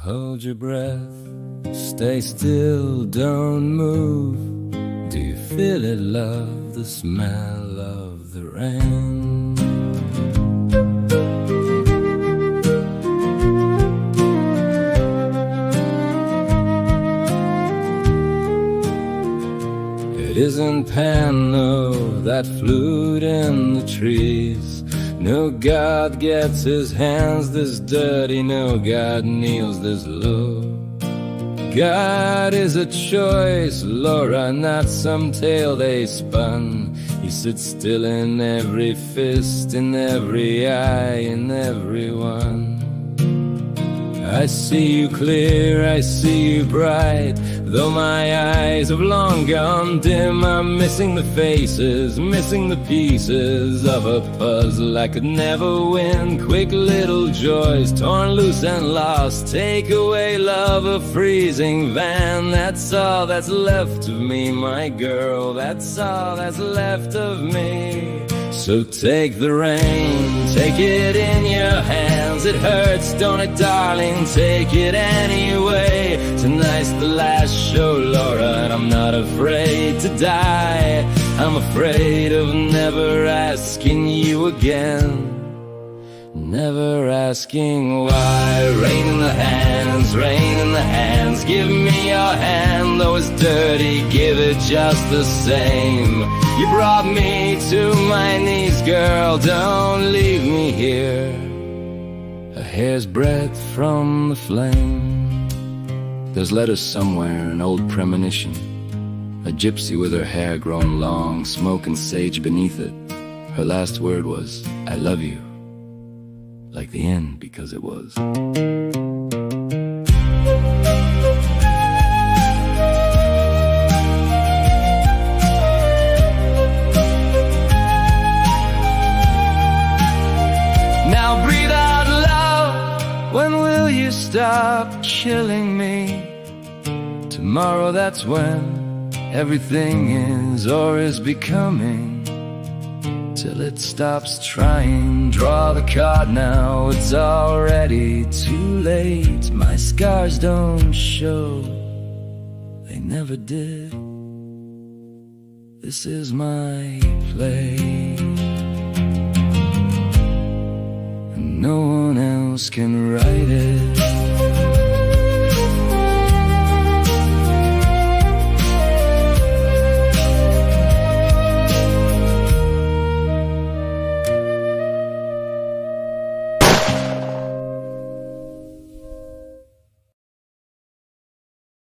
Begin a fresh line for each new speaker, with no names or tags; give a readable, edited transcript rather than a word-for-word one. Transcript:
Hold your breath, stay still, don't move. Do you feel it, love, the smell of the rain? It isn't Pan, no, that flute in the trees. No God gets his hands this dirty, no God kneels this low. God is a choice, Laura, not some tale they spun. He sits still in every fist, in every eye, in everyone. I see you clear, I see you bright. Though my eyes have long gone dim, I'm missing the faces, missing the pieces of a puzzle I could never win. Quick little joys, torn loose and lost. Take away love, a freezing van. That's all that's left of me, my girl. That's all that's left of me. So take the rain, take it in your hands. It hurts, don't it, darling? Take it anyway. Tonight's the last show, Laura, and I'm not afraid to die. I'm afraid of never asking you again, never asking why. Rain in the hands, rain in the hands. Give me your hand, though it's dirty, give it just the same. You brought me to my knees, girl, don't leave me here a hair's breadth from the flame. There's letters somewhere, an old premonition, a gypsy with her hair grown long, smoke and sage beneath it. Her last word was, I love you, like the end because it was. Now breathe out, love, when will you stop chilling me? Tomorrow, that's when everything is or is becoming. Till it stops trying, draw the card now, it's already too late. My scars don't show, they never did. This is my play, and no one else can write it.